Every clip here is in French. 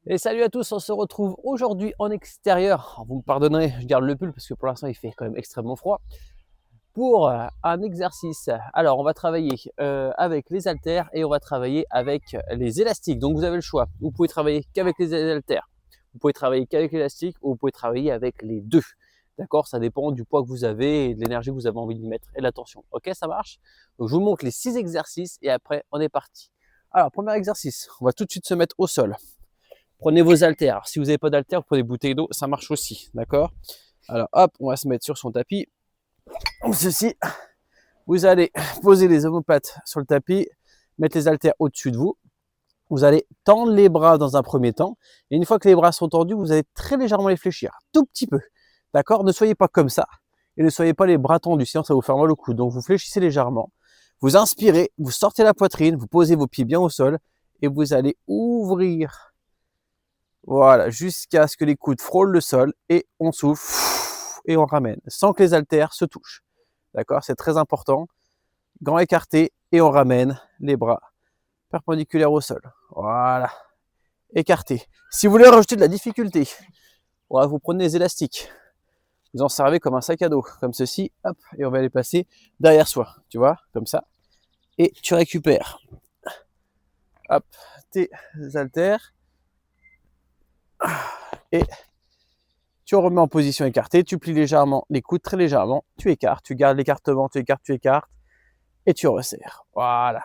Et salut à tous, on se retrouve aujourd'hui en extérieur. Alors, vous me pardonnerez, je garde le pull parce que pour l'instant il fait quand même extrêmement froid. Pour un exercice, alors on va travailler avec les haltères et on va travailler avec les élastiques. Donc vous avez le choix, vous pouvez travailler qu'avec les haltères, vous pouvez travailler qu'avec l'élastique ou vous pouvez travailler avec les deux. D'accord, ça dépend du poids que vous avez et de l'énergie que vous avez envie de mettre et de la tension. Ok, ça marche. Donc je vous montre les 6 exercices et après on est parti. Alors premier exercice, on va tout de suite se mettre au sol. Prenez vos haltères. Alors, si vous n'avez pas d'haltères, vous prenez des bouteilles d'eau, ça marche aussi, d'accord? Alors hop, on va se mettre sur son tapis. Comme ceci, vous allez poser les omoplates sur le tapis, mettre les haltères au-dessus de vous. Vous allez tendre les bras dans un premier temps. Et une fois que les bras sont tendus, vous allez très légèrement les fléchir, tout petit peu, d'accord? Ne soyez pas comme ça et ne soyez pas les bras tendus, sinon ça va vous faire mal au cou. Donc vous fléchissez légèrement. Vous inspirez, vous sortez la poitrine, vous posez vos pieds bien au sol et vous allez ouvrir. Voilà, jusqu'à ce que les coudes frôlent le sol et on souffle et on ramène sans que les haltères se touchent. D'accord, c'est très important. Gants écartés et on ramène les bras perpendiculaires au sol. Voilà, écartés. Si vous voulez rajouter de la difficulté, voilà, vous prenez les élastiques. Vous en servez comme un sac à dos, comme ceci, hop, et on va les placer derrière soi, tu vois, comme ça. Et tu récupères, hop, tes haltères. Et tu remets en position écartée, tu plies légèrement les coudes, très légèrement, tu écartes, tu gardes l'écartement, tu écartes, et tu resserres. Voilà,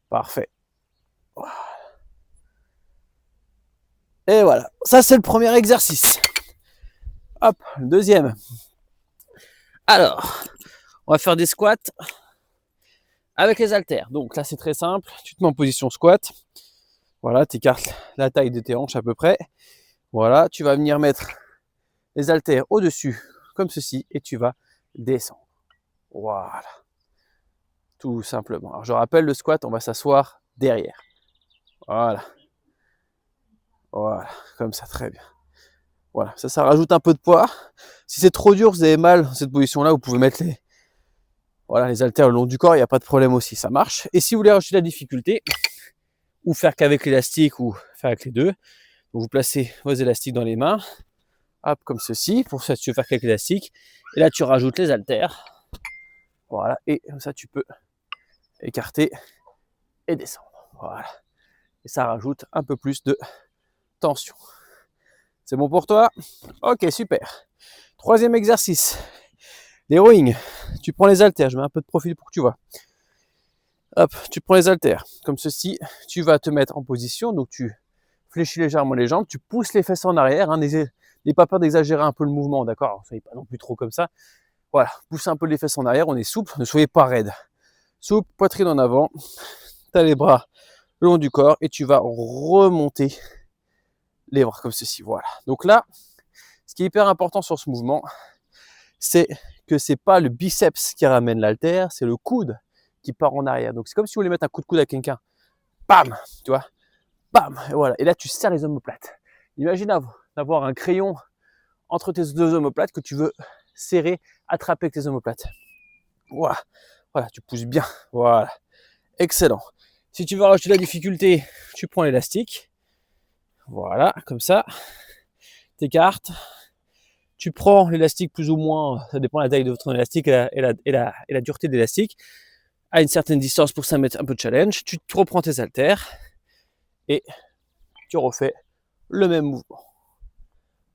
parfait. Et voilà, ça c'est le premier exercice. Hop, le deuxième. Alors, on va faire des squats avec les haltères. Donc là c'est très simple, tu te mets en position squat. Voilà, tu écartes la taille de tes hanches à peu près. Voilà, tu vas venir mettre les haltères au-dessus, comme ceci, et tu vas descendre. Voilà. Tout simplement. Alors, je rappelle, le squat, on va s'asseoir derrière. Voilà. Voilà. Comme ça, très bien. Voilà. Ça rajoute un peu de poids. Si c'est trop dur, vous avez mal dans cette position-là, vous pouvez mettre les haltères le long du corps, il n'y a pas de problème aussi, ça marche. Et si vous voulez rajouter la difficulté, ou faire qu'avec l'élastique, ou faire avec les deux, vous placez vos élastiques dans les mains, hop, comme ceci, pour ça, tu veux faire qu'avec l'élastique. Et là, tu rajoutes les haltères. Voilà. Et comme ça, tu peux écarter et descendre. Voilà. Et ça rajoute un peu plus de tension. C'est bon pour toi? Ok, super. Troisième exercice. Les rowing. Tu prends les haltères. Je mets un peu de profil pour que tu vois. Hop, tu prends les haltères. Comme ceci, tu vas te mettre en position. Donc, tu fléchis légèrement les jambes. Tu pousses les fesses en arrière. Hein, n'ayez pas peur d'exagérer un peu le mouvement, d'accord? Ne soyez pas non plus trop comme ça. Voilà, poussez un peu les fesses en arrière. On est souple. Ne soyez pas raide. Souple, poitrine en avant. Tu as les bras le long du corps et tu vas remonter les bras comme ceci. Voilà. Donc là, ce qui est hyper important sur ce mouvement, c'est que c'est pas le biceps qui ramène l'haltère, c'est le coude qui part en arrière. Donc c'est comme si vous voulez mettre un coup de coude à quelqu'un. Bam, tu vois, bam, et voilà. Et là, tu serres les omoplates. Imagine avoir un crayon entre tes deux omoplates que tu veux serrer, attraper avec tes omoplates. Voilà, voilà, tu pousses bien. Voilà, excellent. Si tu veux rajouter la difficulté, tu prends l'élastique. Voilà, comme ça. T'écartes. Tu prends l'élastique plus ou moins, ça dépend de la taille de votre élastique et la dureté de l'élastique, à une certaine distance pour ça mettre un peu de challenge. Tu reprends tes haltères et tu refais le même mouvement.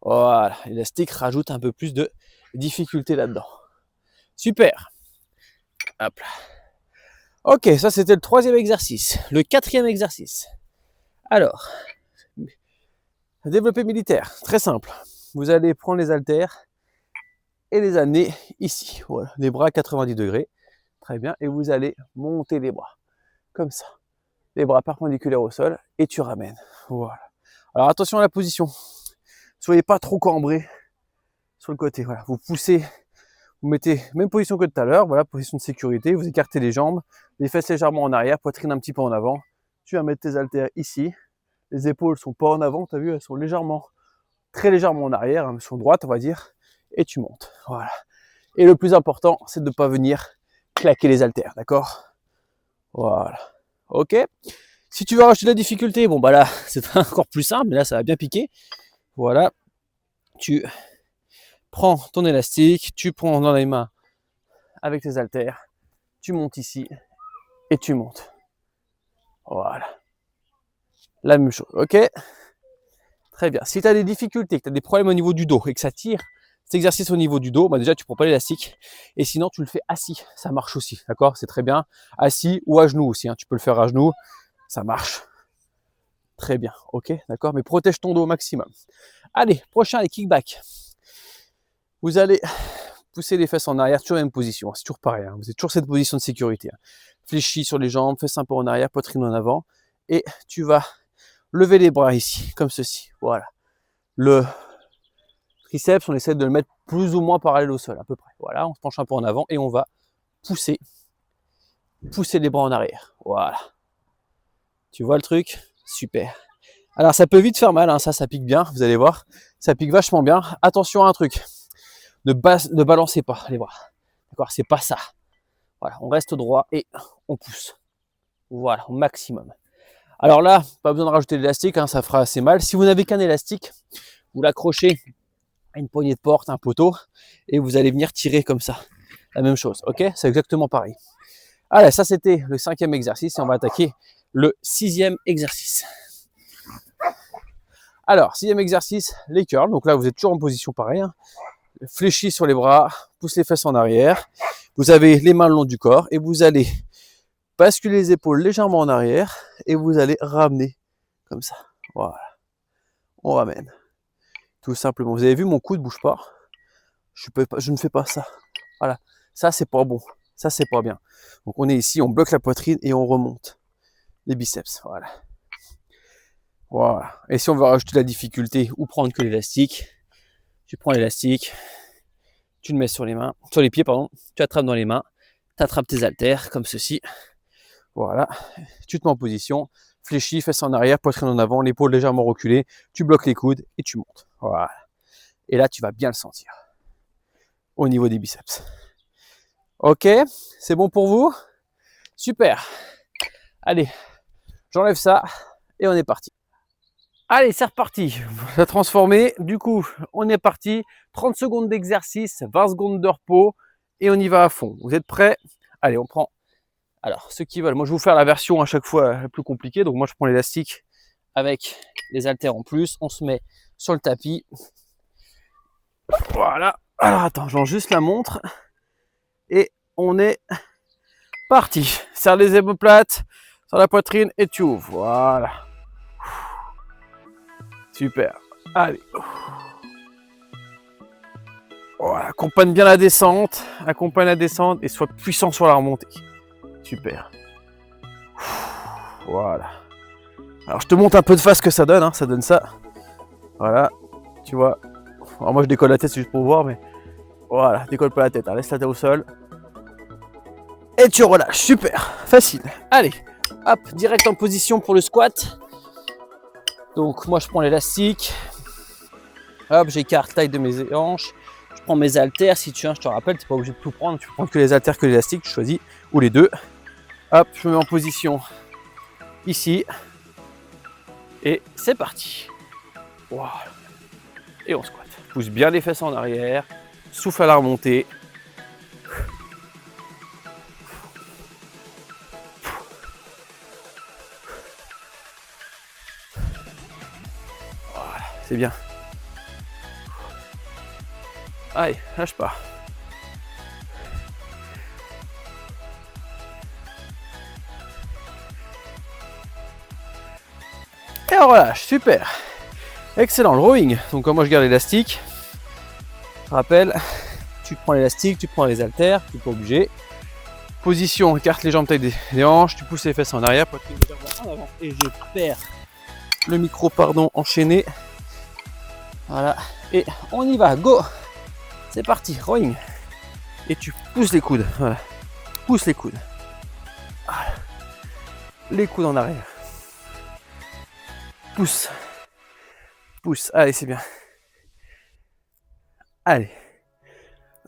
Voilà, l'élastique rajoute un peu plus de difficulté là-dedans. Super. Hop là. Ok, ça c'était le troisième exercice. Le quatrième exercice. Alors, développé militaire, très simple. Vous allez prendre les haltères et les amener ici. Voilà, les bras à 90 degrés. Très bien. Et vous allez monter les bras. Comme ça. Les bras perpendiculaires au sol. Et tu ramènes. Voilà. Alors attention à la position. Soyez pas trop cambré sur le côté. Voilà. Vous poussez. Vous mettez même position que tout à l'heure. Voilà, position de sécurité. Vous écartez les jambes. Les fesses légèrement en arrière. Poitrine un petit peu en avant. Tu vas mettre tes haltères ici. Les épaules sont pas en avant. Tu as vu, elles sont légèrement, très légèrement en arrière. Elles sont droites, on va dire. Et tu montes. Voilà. Et le plus important, c'est de ne pas venir claquer les haltères, d'accord? Voilà. Ok. Si tu veux rajouter de la difficulté, bon bah là, c'est encore plus simple, mais là, ça va bien piquer. Voilà, tu prends ton élastique, tu prends dans les mains avec tes haltères, tu montes ici et tu montes. Voilà. La même chose, ok? Très bien. Si tu as des difficultés, que tu as des problèmes au niveau du dos et que ça tire cet exercice au niveau du dos, bah déjà tu prends pas l'élastique et sinon tu le fais assis, ça marche aussi, d'accord? C'est très bien. Assis ou à genoux aussi, hein. Tu peux le faire à genoux, ça marche. Très bien, ok, d'accord? Mais protège ton dos au maximum. Allez, prochain, les kickbacks. Vous allez pousser les fesses en arrière, toujours la même position, c'est toujours pareil, hein. Vous êtes toujours cette position de sécurité, hein. Fléchis sur les jambes, fesses un peu en arrière, poitrine en avant et tu vas lever les bras ici, comme ceci, voilà. Le triceps, on essaie de le mettre plus ou moins parallèle au sol, à peu près. Voilà, on se penche un peu en avant et on va pousser les bras en arrière. Voilà. Tu vois le truc? Super. Alors ça peut vite faire mal, hein, ça pique bien, vous allez voir. Ça pique vachement bien. Attention à un truc. Ne balancez pas les bras. D'accord? C'est pas ça. Voilà, on reste droit et on pousse. Voilà, au maximum. Alors là, pas besoin de rajouter de l'élastique, hein, ça fera assez mal. Si vous n'avez qu'un élastique, vous l'accrochez à une poignée de porte, un poteau, et vous allez venir tirer comme ça. La même chose, ok? C'est exactement pareil. Allez, ça c'était le 5e exercice et on va attaquer le 6e exercice. Alors, 6e exercice, les curls. Donc là, vous êtes toujours en position pareille, hein. Fléchis sur les bras, pousse les fesses en arrière. Vous avez les mains le long du corps et vous allez basculer les épaules légèrement en arrière et vous allez ramener comme ça. Voilà. On ramène. Tout simplement. Vous avez vu, mon coude ne bouge pas. Je ne fais pas ça. Voilà. Ça, c'est pas bon. Ça, c'est pas bien. Donc, on est ici, on bloque la poitrine et on remonte les biceps. Voilà. Voilà. Et si on veut rajouter de la difficulté ou prendre que l'élastique, tu prends l'élastique, tu le mets sur les mains, sur les pieds, pardon, tu attrapes dans les mains, tu attrapes tes haltères comme ceci. Voilà. Tu te mets en position, fléchis, fesses en arrière, poitrine en avant, l'épaule légèrement reculée, tu bloques les coudes et tu montes. Voilà. Et là, tu vas bien le sentir au niveau des biceps. Ok, c'est bon pour vous? Super. Allez, j'enlève ça et on est parti. Allez, c'est reparti. Ça a transformé. Du coup, on est parti. 30 secondes d'exercice, 20 secondes de repos et on y va à fond. Vous êtes prêts? Allez, on prend. Alors, ceux qui veulent, moi je vais vous faire la version à chaque fois la plus compliquée. Donc moi je prends l'élastique avec les haltères en plus. On se met sur le tapis. Voilà. Alors attends, j'en juste la montre. Et on est parti. Serre les omoplates sur la poitrine et tu ouvres. Voilà. Super. Allez. Voilà. Accompagne bien la descente. Accompagne la descente et sois puissant sur la remontée. Super. Voilà. Alors je te montre un peu de face que ça donne. Hein. Ça donne ça. Voilà. Tu vois. Alors moi je décolle la tête, c'est juste pour voir, mais voilà, décolle pas la tête, hein. Laisse la tête au sol. Et tu relâches, super, facile. Allez, hop, direct en position pour le squat. Donc moi je prends l'élastique. Hop, j'écarte taille de mes hanches. Je prends mes haltères, si tu veux, je te rappelle, tu n'es pas obligé de tout prendre, tu peux prendre que les haltères que l'élastique, tu choisis, ou les deux. Hop, je me mets en position ici. Et c'est parti. Voilà. Et on squatte. Pousse bien les fesses en arrière. Souffle à la remontée. Voilà, c'est bien. Allez, lâche pas. Et on relâche, super. Excellent, le rowing. Donc comme moi je garde l'élastique, rappel, tu prends l'élastique, tu prends les haltères, tu n'es pas obligé. Position, écarte les jambes taille des hanches, tu pousses les fesses en arrière, poitrine légèrement en avant. Et je perds le micro, pardon, enchaîné. Voilà, et on y va, go. C'est parti, rowing. Et tu pousses les coudes, voilà. Pousse les coudes. Voilà. Les coudes en arrière. Pousse. Pousse, allez, c'est bien. Allez.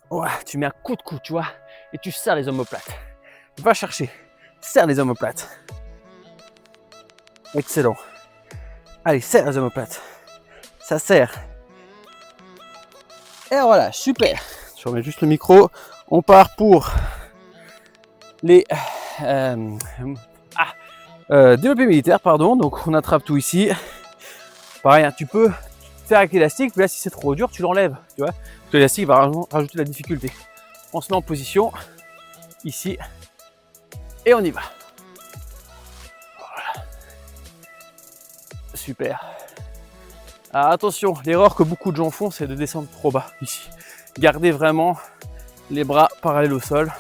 Voilà, tu mets un coup de coude, tu vois, et tu serres les omoplates. Va chercher, serre les omoplates. Excellent. Allez, serre les omoplates. Ça serre. Et voilà, super. Je remets juste le micro. On part pour les développés militaires, pardon. Donc on attrape tout ici. Pareil, hein, tu peux faire avec l'élastique, mais là si c'est trop dur, tu l'enlèves. Tu vois, parce que l'élastique va rajouter la difficulté. On se met en position ici et on y va. Voilà. Super. Alors attention, l'erreur que beaucoup de gens font, c'est de descendre trop bas ici. Gardez vraiment les bras parallèles au sol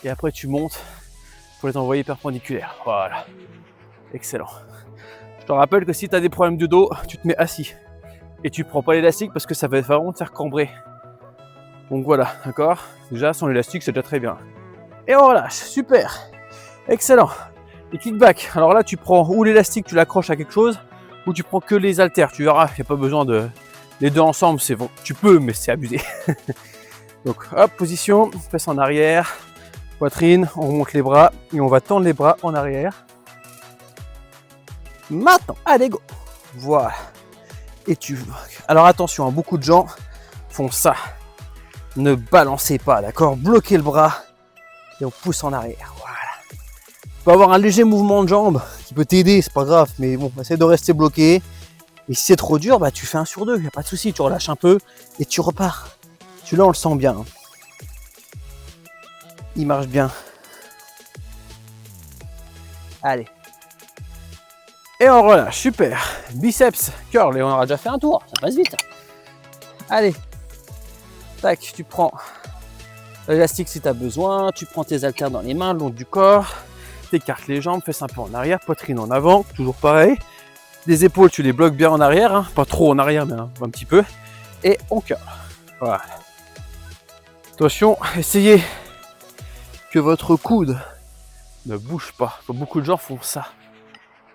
et après tu montes pour les envoyer perpendiculaires. Voilà. Excellent. Je te rappelle que si tu as des problèmes de dos, tu te mets assis et tu prends pas l'élastique parce que ça va vraiment te faire cambrer. Donc voilà, d'accord. Déjà sans l'élastique, c'est déjà très bien. Et on relâche, super. Excellent. Les kickbacks. Alors là, tu prends ou l'élastique, tu l'accroches à quelque chose, ou tu prends que les haltères. Tu verras, il n'y a pas besoin de les deux ensemble. C'est bon. Tu peux, mais c'est abusé. Donc hop, position, fesses en arrière, poitrine, on remonte les bras et on va tendre les bras en arrière. Maintenant, allez go. Voilà. Et tu. Alors attention, hein, beaucoup de gens font ça. Ne balancez pas, d'accord? Bloquez le bras et on pousse en arrière. Voilà. Tu peux avoir un léger mouvement de jambe qui peut t'aider, c'est pas grave, mais bon, essaie de rester bloqué. Et si c'est trop dur, bah tu fais 1 sur 2, y a pas de souci, tu relâches un peu et tu repars. Celui-là, on le sent bien. Hein. Il marche bien. Allez. Et on relâche, super. Biceps, curl, et on aura déjà fait un tour, ça passe vite. Allez. Tac, tu prends l'élastique si tu as besoin, tu prends tes haltères dans les mains, le long du corps, tu écartes les jambes, fesses un peu en arrière, poitrine en avant, toujours pareil. Les épaules, tu les bloques bien en arrière, hein, pas trop en arrière, mais un petit peu. Et on curl. Voilà. Attention, essayez que votre coude ne bouge pas. Beaucoup de gens font ça.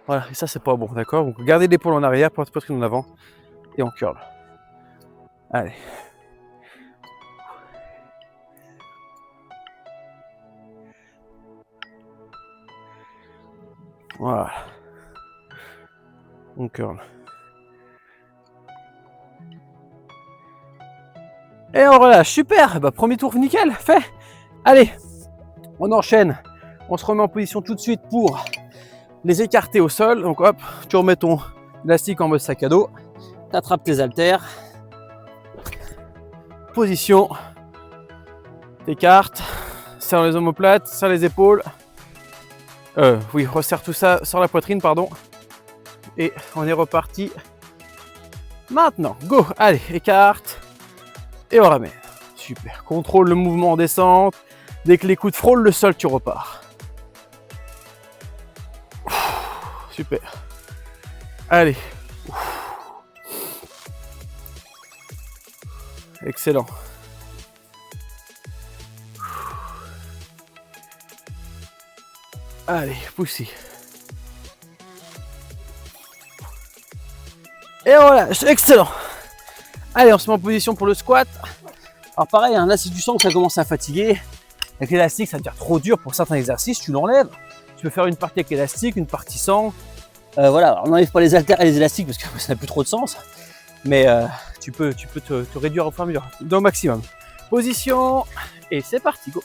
Voilà, et ça c'est pas bon, d'accord? Donc gardez l'épaule en arrière, poitrine en avant, et on curl. Allez. Voilà. On curl. Et on relâche, super. Bah, premier tour nickel, fait. Allez, on enchaîne. On se remet en position tout de suite pour les écarter au sol. Donc hop, tu remets ton élastique en mode sac à dos. Tu attrapes tes haltères. Position. T'écartes. Serre les omoplates, serre les épaules. Oui, resserre tout ça sur la poitrine, pardon. Et on est reparti. Maintenant, go. Allez, écarte. Et on ramène. Super. Contrôle le mouvement en descente. Dès que les coudes frôlent le sol, tu repars. Super. Allez. Excellent. Allez, poussez. Et voilà, excellent. Allez, on se met en position pour le squat. Alors pareil, hein, là si tu sens que ça commence à fatiguer, avec l'élastique ça devient trop dur pour certains exercices, tu l'enlèves. Tu peux faire une partie avec l'élastique, une partie sans. Voilà, alors, on n'enlève pas les haltères et les élastiques parce que ça n'a plus trop de sens. Mais tu peux te réduire au fur et à mesure, au maximum. Position, et c'est parti, go.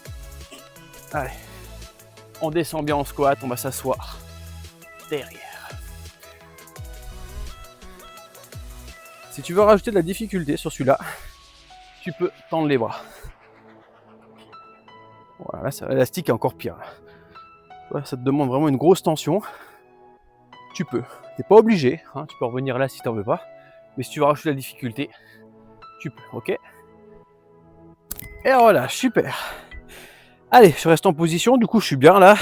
Allez, on descend bien en squat, on va s'asseoir derrière. Si tu veux rajouter de la difficulté sur celui-là, tu peux tendre les bras. Voilà, l'élastique est encore pire. Là, ça te demande vraiment une grosse tension. Tu peux. Tu n'es pas obligé, hein, tu peux revenir là si tu n'en veux pas. Mais si tu veux rajouter de la difficulté, tu peux, ok? Et voilà, super. Allez, je reste en position, du coup je suis bien là.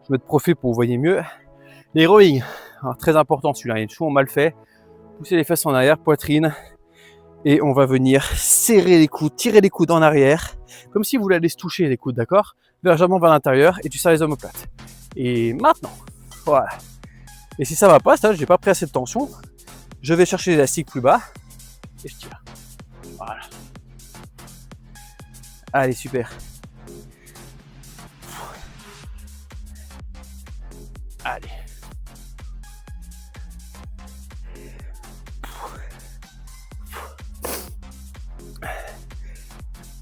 Je vais te profiter pour vous voyez mieux. Les rowing, très important celui-là, il est toujours mal fait. Poussez les fesses en arrière, poitrine. Et on va venir serrer les coudes, tirer les coudes en arrière. Comme si vous voulez aller se toucher les coudes, d'accord? Légèrement vers l'intérieur et tu serres les omoplates. Et maintenant, voilà. Et si ça va pas, ça, j'ai pas pris assez de tension, je vais chercher l'élastique plus bas et je tire. Voilà. Allez, super. Allez.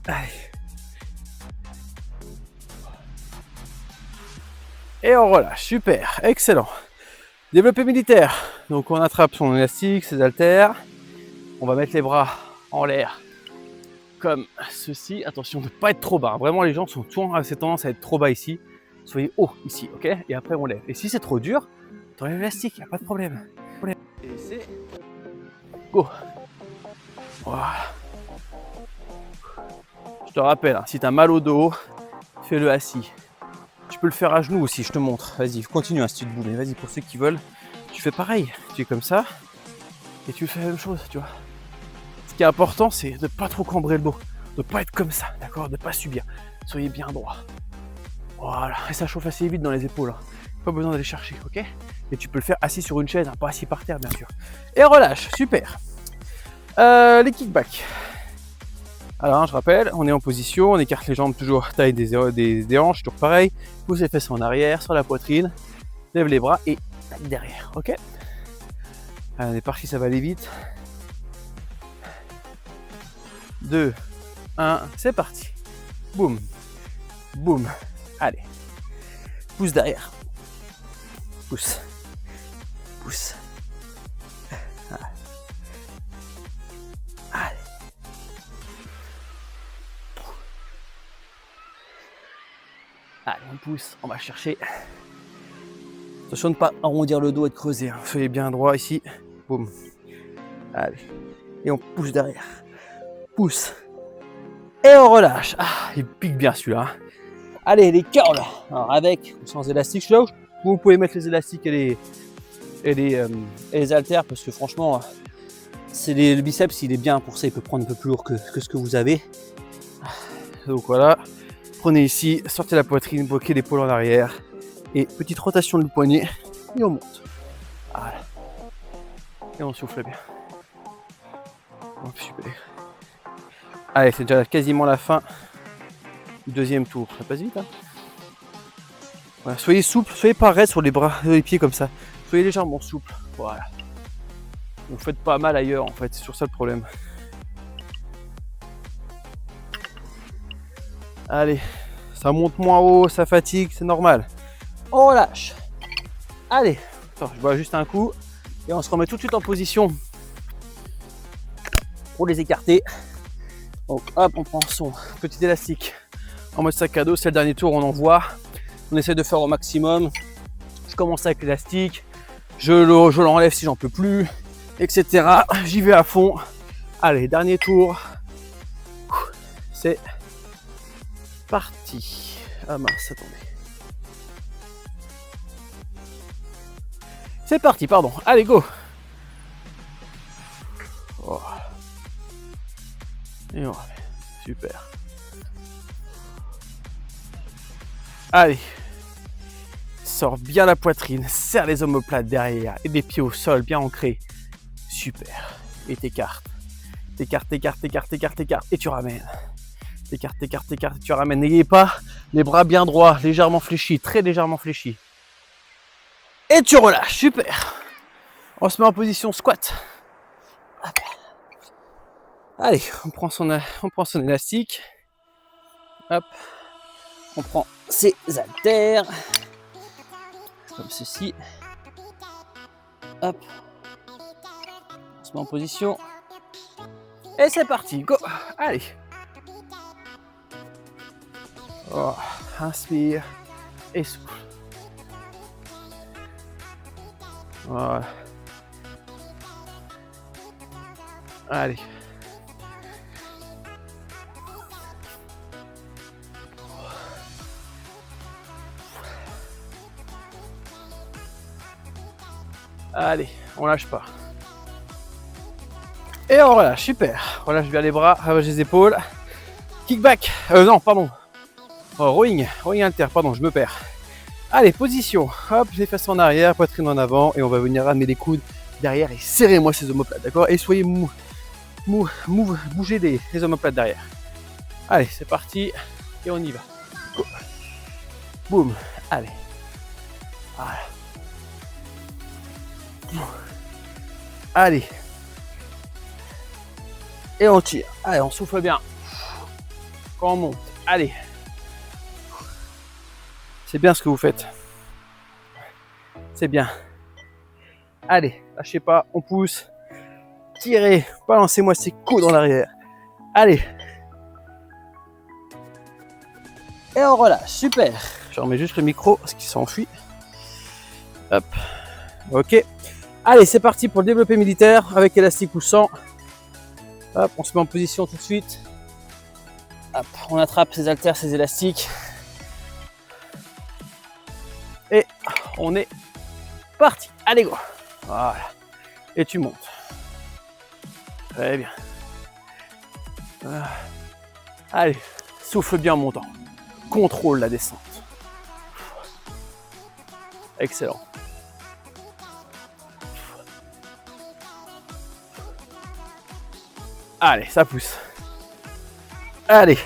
Allez. Et on relâche, super, excellent. Développé militaire, donc on attrape son élastique, ses haltères, on va mettre les bras en l'air comme ceci, attention de ne pas être trop bas, vraiment les gens sont toujours assez tendance à être trop bas ici, soyez haut ici, ok, et après on lève, et si c'est trop dur, t'enlèves l'élastique, il n'y a pas de problème. Et c'est go. Voilà. Je te rappelle, si tu as mal au dos, fais-le assis. Tu peux le faire à genoux aussi, je te montre. Vas-y, continue si tu te boules. Vas-y, pour ceux qui veulent, tu fais pareil. Tu es comme ça et tu fais la même chose, tu vois. Ce qui est important, c'est de ne pas trop cambrer le dos, de ne pas être comme ça, d'accord, de ne pas subir. Soyez bien droit. Voilà, et ça chauffe assez vite dans les épaules. Hein. Pas besoin d'aller chercher, ok. Et tu peux le faire assis sur une chaise, hein, pas assis par terre, bien sûr. Et relâche, super. Les kickbacks. Alors, je rappelle, on est en position, on écarte les jambes toujours taille des hanches, toujours pareil. Pousse les fesses en arrière, sur la poitrine, lève les bras et tac derrière, ok. Allez, on est parti, ça va aller vite. 2, 1, c'est parti. Boum, boum. Allez, pousse derrière. Pousse, pousse. Allez. Allez, on pousse, on va chercher. Attention de ne pas arrondir le dos et de creuser. Hein. Soyez bien droit ici. Boum. Allez. Et on pousse derrière. Pousse. Et on relâche. Ah, il pique bien celui-là. Allez, les curls. Alors avec ou sans élastique, là où vous pouvez mettre les élastiques et les haltères parce que franchement, le biceps, il est bien pour ça. Il peut prendre un peu plus lourd que ce que vous avez. Donc voilà. Prenez ici, sortez la poitrine, bloquez l'épaule en arrière. Et petite rotation du poignet. Et on monte. Voilà. Et on souffle bien. Oh, super. Allez, c'est déjà quasiment la fin du deuxième tour. Ça passe vite, hein. Voilà. Soyez souple, soyez pas raide sur les bras, les pieds comme ça. Soyez légèrement souple. Voilà. Vous faites pas mal ailleurs en fait, c'est sur ça le problème. Allez, ça monte moins haut, ça fatigue, c'est normal. On relâche. Allez, attends, je bois juste un coup et on se remet tout de suite en position pour les écarter. Donc hop, on prend son petit élastique en mode sac à dos, c'est le dernier tour, on envoie. On essaie de faire au maximum. Je commence avec l'élastique, je l'enlève si j'en peux plus, etc. J'y vais à fond. Allez, dernier tour. C'est parti. Ah mince, attendez. C'est parti, pardon. Allez, go. Oh. Et on remet. Super. Allez. Sors bien la poitrine, serre les omoplates derrière et des pieds au sol bien ancrés. Super. Et t'écartes. T'écartes. Et tu ramènes. T'écartes, et tu ramènes. N'ayez pas les bras bien droits, légèrement fléchis, très légèrement fléchis. Et tu relâches, super. On se met en position squat. Allez, on prend son élastique. Hop. On prend ses haltères. Comme ceci. Hop. On se met en position. Et c'est parti, go. Allez. Oh, inspire et souffle. Voilà. Allez. Allez, on lâche pas. Et on relâche, super. Relâche bien les bras, relâche les épaules. Kickback. Non, pardon. Oh, rowing alter, pardon, je me perds. Allez, position. Hop, les fesses en arrière, poitrine en avant. Et on va venir ramener les coudes derrière et serrez-moi ces omoplates, d'accord? Et soyez bougez les omoplates derrière. Allez, c'est parti. Et on y va. Go. Boum. Allez. Voilà. Allez. Et on tire. Allez, on souffle bien. Quand on monte. Allez. C'est bien ce que vous faites. C'est bien. Allez, lâchez pas, on pousse. Tirez, balancez-moi ces coudes en arrière. Allez. Et on relâche, super. Je remets juste le micro parce qu'il s'enfuit. Hop. Ok. Allez, c'est parti pour le développé militaire avec élastique ou sans. Hop, on se met en position tout de suite. Hop, on attrape ses haltères, ses élastiques. Et on est parti. Allez, go. Voilà. Et tu montes. Très bien. Allez, souffle bien en montant. Contrôle la descente. Excellent. Allez, ça pousse. Allez.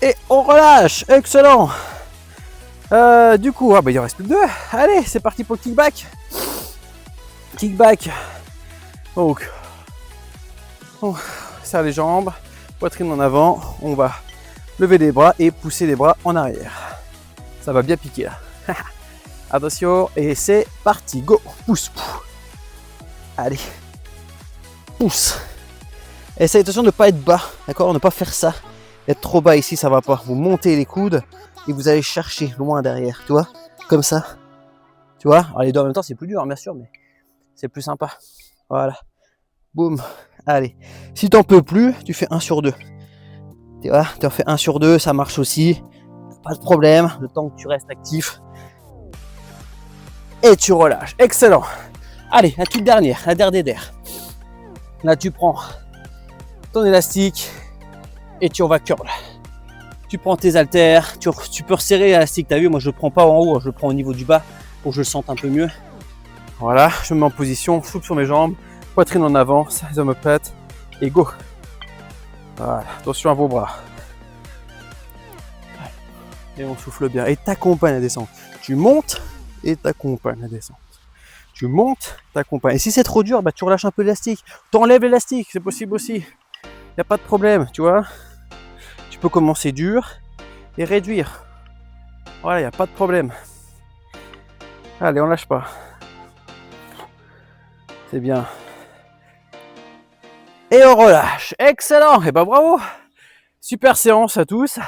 Et on relâche. Excellent. Du coup, il en reste plus que 2. Allez, c'est parti pour le kickback. Kickback. Donc, on serre les jambes, poitrine en avant. On va lever les bras et pousser les bras en arrière. Ça va bien piquer là. Attention, et c'est parti. Go. Pousse. Allez. Pousse. Essayez attention de ne pas être bas. D'accord, ne pas faire ça. Être trop bas ici, ça va pas. Vous montez les coudes et vous allez chercher loin derrière. Tu vois, comme ça. Tu vois, alors les deux en même temps, c'est plus dur, bien sûr, mais c'est plus sympa. Voilà. Boum. Allez. Si t'en peux plus, tu fais 1 sur 2. Tu vois, tu en fais 1 sur 2, ça marche aussi. Pas de problème, le temps que tu restes actif. Et tu relâches. Excellent. Allez, la toute dernière, la dernière. Là, tu prends ton élastique et tu vas curl. Tu prends tes haltères, tu peux resserrer l'élastique. Tu as vu, moi je ne le prends pas en haut, je le prends au niveau du bas pour que je le sente un peu mieux. Voilà, je me mets en position, souple sur mes jambes, poitrine en avant, les omoplates et go. Voilà, attention à vos bras. Et on souffle bien. Et t'accompagnes la descente. Tu montes et t'accompagnes la descente. Tu montes, t'accompagnes. Et si c'est trop dur, tu relâches un peu l'élastique. T'enlèves l'élastique, c'est possible aussi. Il n'y a pas de problème, tu vois. Tu peux commencer dur et réduire. Voilà, il n'y a pas de problème. Allez, on lâche pas. C'est bien. Et on relâche. Excellent. Et bravo. Super séance à tous.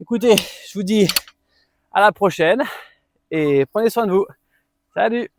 Écoutez, je vous dis à la prochaine et prenez soin de vous. Salut!